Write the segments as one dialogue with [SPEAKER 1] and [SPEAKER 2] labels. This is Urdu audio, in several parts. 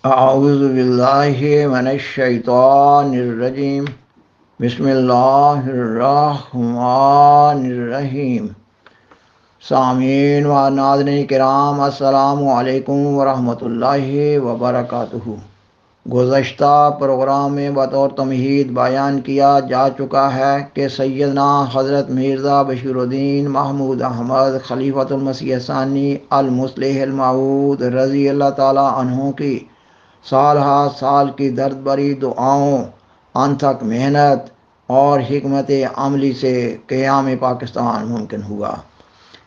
[SPEAKER 1] اعوذ باللہ من الشیطان الرجیم بسم اللہ الرحمن الرحیم۔ سامعین و ناظرین کرام، السلام علیکم ورحمۃ اللہ وبرکاتہ۔ گزشتہ پروگرام میں بطور تمہید بیان کیا جا چکا ہے کہ سیدنا حضرت مرزا بشیر الدین محمود احمد خلیفۃ المسیح ثانی المصلح الموعود رضی اللہ تعالیٰ عنہ کی سال ہر سال کی درد بری دعاؤں، انتھک محنت اور حکمت عملی سے قیام پاکستان ممکن ہوا۔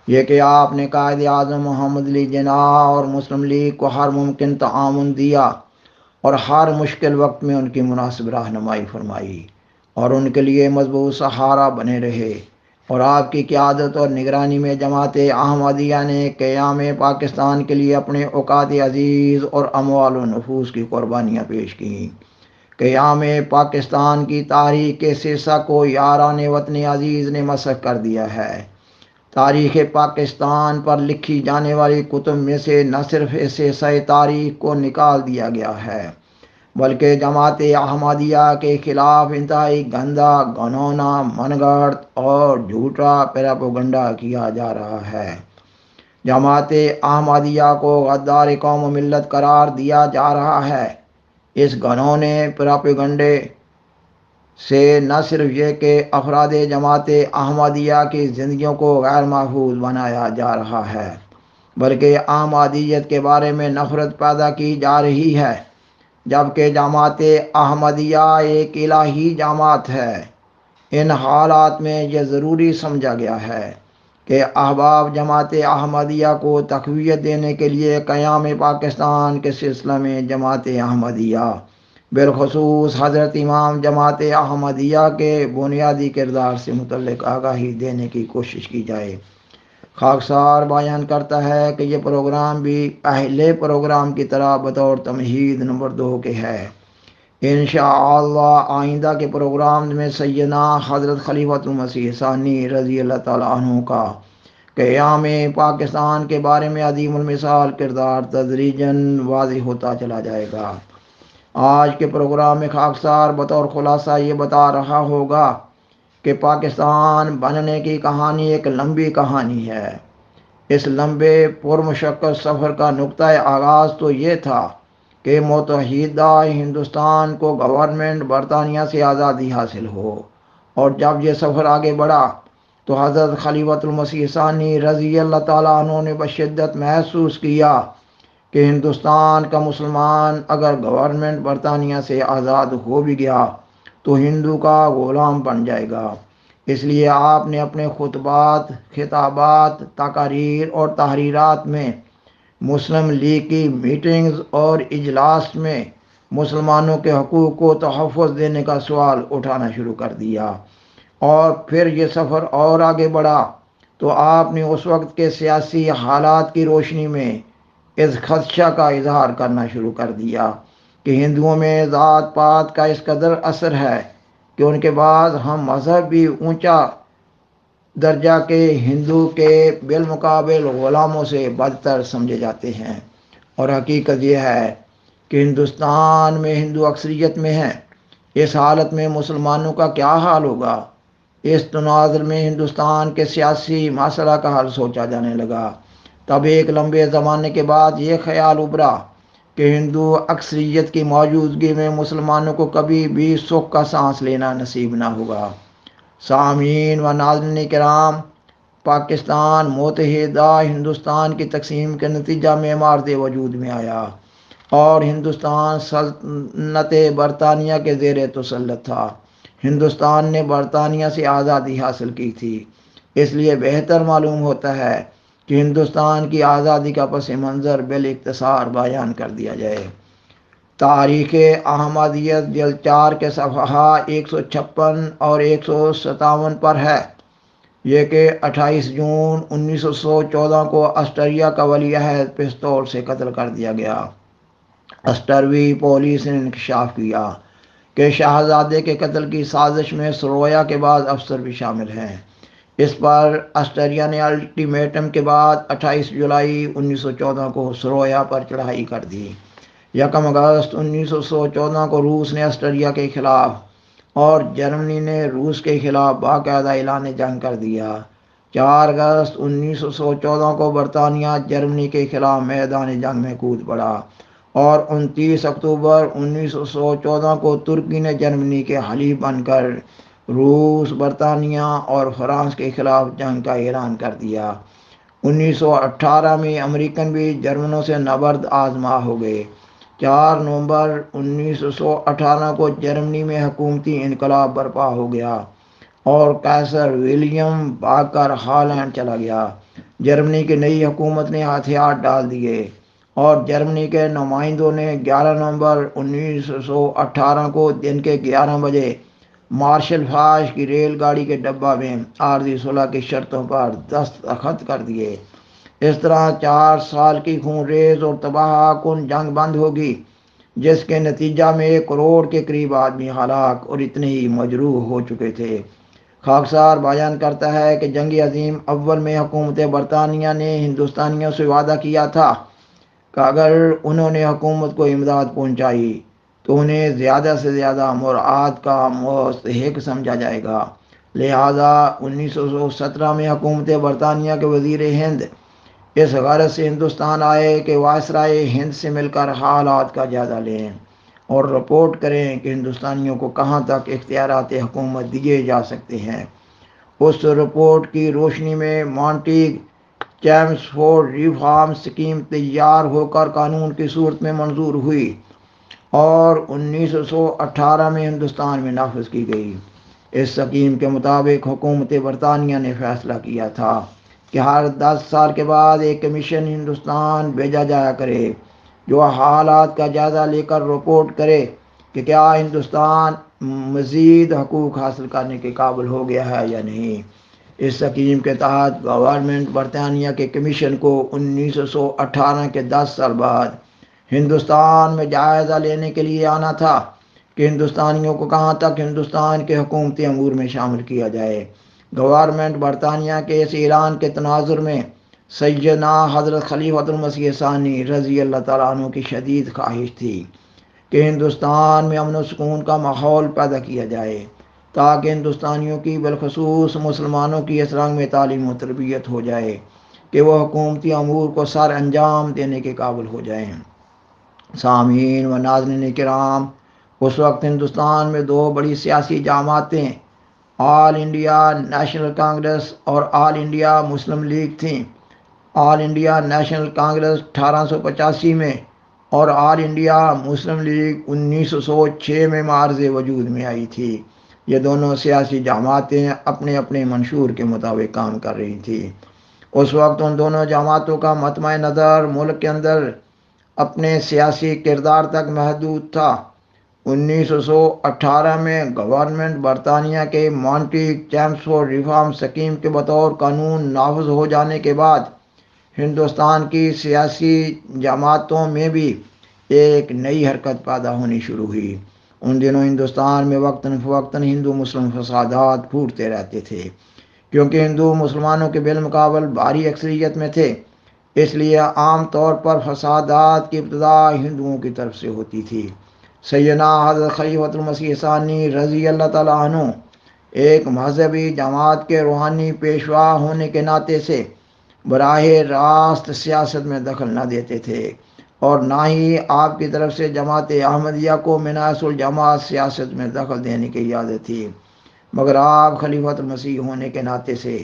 [SPEAKER 1] یہ کہ آپ نے قائد اعظم محمد علی جناح اور مسلم لیگ کو ہر ممکن تعاون دیا اور ہر مشکل وقت میں ان کی مناسب رہنمائی فرمائی اور ان کے لیے مضبوط سہارا بنے رہے، اور آپ کی قیادت اور نگرانی میں جماعت احمدیہ نے قیام پاکستان کے لیے اپنے اوقات عزیز اور اموال و نفوس کی قربانیاں پیش کیں۔ قیام پاکستان کی تاریخ کے سلسلہ کو یاران وطن عزیز نے مسخ کر دیا ہے۔ تاریخ پاکستان پر لکھی جانے والی کتب میں سے نہ صرف اس حصہ تاریخ کو نکال دیا گیا ہے، بلکہ جماعت احمدیہ کے خلاف انتہائی گندا، گھنونا، من گھڑت اور جھوٹا پروپیگنڈا کیا جا رہا ہے۔ جماعت احمدیہ کو غدار قوم و ملت قرار دیا جا رہا ہے۔ اس گھنونے پروپیگنڈے سے نہ صرف یہ کہ افراد جماعت احمدیہ کی زندگیوں کو غیر محفوظ بنایا جا رہا ہے، بلکہ احمدیت کے بارے میں نفرت پیدا کی جا رہی ہے، جبکہ جماعت احمدیہ ایک الہی جماعت ہے۔ ان حالات میں یہ ضروری سمجھا گیا ہے کہ احباب جماعت احمدیہ کو تقویت دینے کے لیے قیام پاکستان کے سلسلہ میں جماعت احمدیہ، بالخصوص حضرت امام جماعت احمدیہ کے بنیادی کردار سے متعلق آگاہی دینے کی کوشش کی جائے۔ خاکسار بیان کرتا ہے کہ یہ پروگرام بھی پہلے پروگرام کی طرح بطور تمہید نمبر 2 کے ہے۔ انشاءاللہ آئندہ کے پروگرام میں سیدنا حضرت خلیفۃ المسیح ثانی رضی اللہ تعالیٰ عنہ کا قیام پاکستان کے بارے میں عظیم المثال کردار تدریجاً واضح ہوتا چلا جائے گا۔ آج کے پروگرام میں خاکسار بطور خلاصہ یہ بتا رہا ہوگا کہ پاکستان بننے کی کہانی ایک لمبی کہانی ہے۔ اس لمبے پرمشقت سفر کا نقطۂ آغاز تو یہ تھا کہ متحدہ ہندوستان کو گورنمنٹ برطانیہ سے آزادی حاصل ہو، اور جب یہ سفر آگے بڑھا تو حضرت خلیفۃ المسیح ثانی رضی اللہ تعالیٰ عنہ نے بشدت محسوس کیا کہ ہندوستان کا مسلمان اگر گورنمنٹ برطانیہ سے آزاد ہو بھی گیا تو ہندو کا غلام بن جائے گا۔ اس لیے آپ نے اپنے خطبات، خطابات، تقاریر اور تحریرات میں، مسلم لیگ کی میٹنگز اور اجلاس میں مسلمانوں کے حقوق کو تحفظ دینے کا سوال اٹھانا شروع کر دیا۔ اور پھر یہ سفر اور آگے بڑھا تو آپ نے اس وقت کے سیاسی حالات کی روشنی میں اس خدشہ کا اظہار کرنا شروع کر دیا کہ ہندوؤں میں ذات پات کا اس قدر اثر ہے کہ ان کے بعد ہم مذہب بھی اونچا درجہ کے ہندو کے بالمقابل غلاموں سے بدتر سمجھے جاتے ہیں۔ اور حقیقت یہ ہے کہ ہندوستان میں ہندو اکثریت میں ہیں۔ اس حالت میں مسلمانوں کا کیا حال ہوگا؟ اس تناظر میں ہندوستان کے سیاسی مسئلہ کا حل سوچا جانے لگا۔ تب ایک لمبے زمانے کے بعد یہ خیال ابھرا کہ ہندو اکثریت کی موجودگی میں مسلمانوں کو کبھی بھی سکھ کا سانس لینا نصیب نہ ہوگا۔ سامعین و ناظرین کرام، پاکستان متحدہ ہندوستان کی تقسیم کے نتیجہ میں عمارت وجود میں آیا اور ہندوستان سلطنت برطانیہ کے زیر تسلط تھا۔ ہندوستان نے برطانیہ سے آزادی حاصل کی تھی، اس لیے بہتر معلوم ہوتا ہے کہ ہندوستان کی آزادی کا پس منظر بالاختصار بیان کر دیا جائے۔ تاریخ احمدیت جلد 4 کے صفحہ 156 اور 157 پر ہے۔ یہ کہ 28 جون 1914 کو آسٹریا کا ولی عہد پستول سے قتل کر دیا گیا۔ آسٹروی پولیس نے انکشاف کیا کہ شہزادے کے قتل کی سازش میں سرویا کے بعض افسر بھی شامل ہیں۔ اس پر آسٹریا نے الٹیمیٹم کے بعد 28 جولائی 1914 کو سرویا پر چڑھائی کر دی۔ یکم اگست 1914 کو روس نے آسٹریا کے خلاف اور جرمنی نے روس کے خلاف باقاعدہ اعلان جنگ کر دیا۔ 4 اگست 1914 کو برطانیہ جرمنی کے خلاف میدان جنگ میں کود پڑا اور 29 اکتوبر 1914 کو ترکی نے جرمنی کے حلیف بن کر روس، برطانیہ اور فرانس کے خلاف جنگ کا اعلان کر دیا۔ 1918 میں امریکن بھی جرمنوں سے نبرد آزما ہو گئے۔ 4 نومبر 1918 کو جرمنی میں حکومتی انقلاب برپا ہو گیا اور قیصر ولیم بھاگ کر ہالینڈ چلا گیا۔ جرمنی کی نئی حکومت نے ہتھیار ڈال دیے اور جرمنی کے نمائندوں نے 11 نومبر 1918 کو دن کے 11 بجے مارشل فاش کی ریل گاڑی کے ڈبہ میں عارضی صلح کی شرطوں پر دستخط کر دیے۔ اس طرح 4 سال کی خونریز اور تباہ کن جنگ بند ہوگی، جس کے نتیجہ میں 1 کروڑ کے قریب آدمی ہلاک اور اتنے ہی مجروح ہو چکے تھے۔ خاکسار بیان کرتا ہے کہ جنگ عظیم اول میں حکومت برطانیہ نے ہندوستانیوں سے وعدہ کیا تھا کہ اگر انہوں نے حکومت کو امداد پہنچائی تو انہیں زیادہ سے زیادہ مراد کا مستحق سمجھا جائے گا۔ لہذا 1917 میں حکومت برطانیہ کے وزیر ہند اس غرض سے ہندوستان آئے کہ وائسرائے ہند سے مل کر حالات کا جائزہ لیں اور رپورٹ کریں کہ ہندوستانیوں کو کہاں تک اختیارات حکومت دیے جا سکتے ہیں۔ اس رپورٹ کی روشنی میں مانٹیگ چیمسفورڈ ریفارم اسکیم تیار ہو کر قانون کی صورت میں منظور ہوئی اور 1918 میں ہندوستان میں نافذ کی گئی۔ اس اسکیم کے مطابق حکومت برطانیہ نے فیصلہ کیا تھا کہ ہر 10 سال کے بعد ایک کمیشن ہندوستان بھیجا جایا کرے جو حالات کا جائزہ لے کر رپورٹ کرے کہ کیا ہندوستان مزید حقوق حاصل کرنے کے قابل ہو گیا ہے یا نہیں۔ اس اسکیم کے تحت گورنمنٹ برطانیہ کے کمیشن کو 1918 کے 10 سال بعد ہندوستان میں جائزہ لینے کے لیے آنا تھا کہ ہندوستانیوں کو کہاں تک ہندوستان کے حکومتی امور میں شامل کیا جائے۔ گورنمنٹ برطانیہ کے اس اعلان کے تناظر میں سیدنا حضرت خلیفۃ المسیح ثانی رضی اللہ تعالیٰ عنہ کی شدید خواہش تھی کہ ہندوستان میں امن و سکون کا ماحول پیدا کیا جائے تاکہ ہندوستانیوں کی بالخصوص مسلمانوں کی اس رنگ میں تعلیم و تربیت ہو جائے کہ وہ حکومتی امور کو سر انجام دینے کے قابل ہو جائیں۔ سامعین و ناظرین کرام، اس وقت ہندوستان میں 2 بڑی سیاسی جماعتیں آل انڈیا نیشنل کانگریس اور آل انڈیا مسلم لیگ تھیں۔ آل انڈیا نیشنل کانگریس 1885 میں اور آل انڈیا مسلم لیگ 1906 میں معرض وجود میں آئی تھی۔ یہ دونوں سیاسی جماعتیں اپنے اپنے منشور کے مطابق کام کر رہی تھیں۔ اس وقت ان دونوں جماعتوں کا مطمع نظر ملک کے اندر اپنے سیاسی کردار تک محدود تھا۔ 1918 میں گورنمنٹ برطانیہ کے مانٹیگ چیمسفورڈ ریفارم اسکیم کے بطور قانون نافذ ہو جانے کے بعد ہندوستان کی سیاسی جماعتوں میں بھی ایک نئی حرکت پیدا ہونی شروع ہوئی۔ ان دنوں ہندوستان میں وقتاً فوقتاً ہندو مسلم فسادات پھوٹتے رہتے تھے۔ کیونکہ ہندو مسلمانوں کے بالمقابل بھاری اکثریت میں تھے، اس لیے عام طور پر فسادات کی ابتدا ہندوؤں کی طرف سے ہوتی تھی۔ سیدنا حضرت خلیفۃ المسیح ثانی رضی اللہ تعالیٰ عنہ ایک مذہبی جماعت کے روحانی پیشوا ہونے کے ناطے سے براہ راست سیاست میں دخل نہ دیتے تھے اور نہ ہی آپ کی طرف سے جماعت احمدیہ کو من حیث الجماعت سیاست میں دخل دینے کی اجازت تھی، مگر آپ خلیفۃ المسیح ہونے کے ناطے سے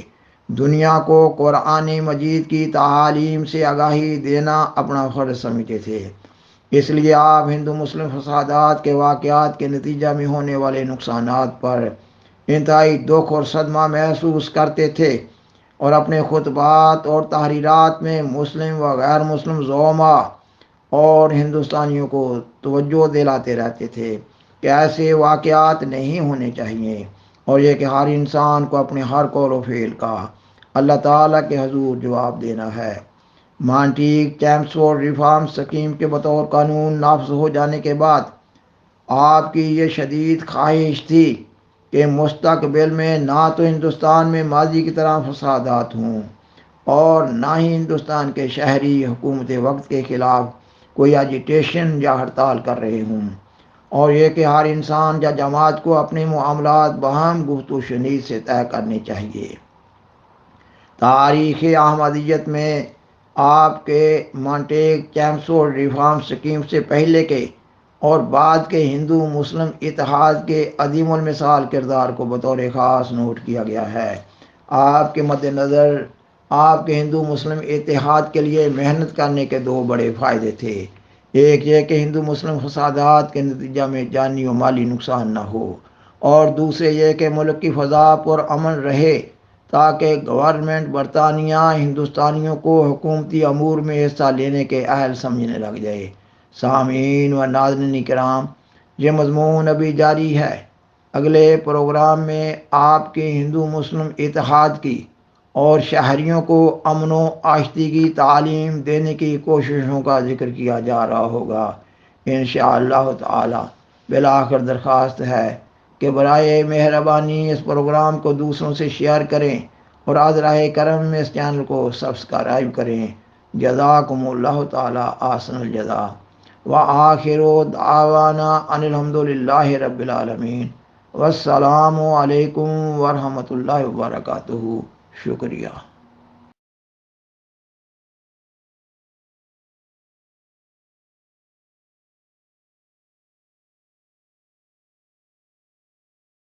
[SPEAKER 1] دنیا کو قرآن مجید کی تعالیم سے آگاہی دینا اپنا فرض سمجھتے تھے۔ اس لیے آپ ہندو مسلم فسادات کے واقعات کے نتیجہ میں ہونے والے نقصانات پر انتہائی دکھ اور صدمہ محسوس کرتے تھے اور اپنے خطبات اور تحریرات میں مسلم و غیر مسلم زعماء اور ہندوستانیوں کو توجہ دلاتے رہتے تھے کہ ایسے واقعات نہیں ہونے چاہیے اور یہ کہ ہر انسان کو اپنے ہر قول و فعل کا اللہ تعالیٰ کے حضور جواب دینا ہے۔ مانٹیگ چیمسفورڈ ریفارم اسکیم کے بطور قانون نافذ ہو جانے کے بعد آپ کی یہ شدید خواہش تھی کہ مستقبل میں نہ تو ہندوستان میں ماضی کی طرح فسادات ہوں اور نہ ہی ہندوستان کے شہری حکومت وقت کے خلاف کوئی ایجیٹیشن یا ہڑتال کر رہے ہوں، اور یہ کہ ہر انسان یا جماعت کو اپنے معاملات باہم گفت و شنید سے طے کرنے چاہیے۔ تاریخ احمدیت میں آپ کے مانٹیگ چیمسفورڈ ریفارم سکیم سے پہلے کے اور بعد کے ہندو مسلم اتحاد کے عظیم المثال کردار کو بطور خاص نوٹ کیا گیا ہے۔ آپ کے مد نظر آپ کے ہندو مسلم اتحاد کے لیے محنت کرنے کے دو بڑے فائدے تھے۔ ایک یہ کہ ہندو مسلم فسادات کے نتیجہ میں جانی و مالی نقصان نہ ہو، اور دوسرے یہ کہ ملک کی فضا پر امن رہے تاکہ گورنمنٹ برطانیہ ہندوستانیوں کو حکومتی امور میں حصہ لینے کے اہل سمجھنے لگ جائے۔ سامعین و ناظرین کرام، یہ مضمون ابھی جاری ہے۔ اگلے پروگرام میں آپ کے ہندو مسلم اتحاد کی اور شہریوں کو امن و آشتی تعلیم دینے کی کوششوں کا ذکر کیا جا رہا ہوگا انشاءاللہ تعالی۔ بالآخر درخواست ہے کہ برائے مہربانی اس پروگرام کو دوسروں سے شیئر کریں اور عذرائے کرم میں اس چینل کو سبسکرائب کریں۔ جزاکم اللہ تعالی احسن الجزا، وآخر دعوانا ان الحمدللہ رب العالمین، والسلام علیکم ورحمۃ اللہ وبرکاتہ۔ شکریہ۔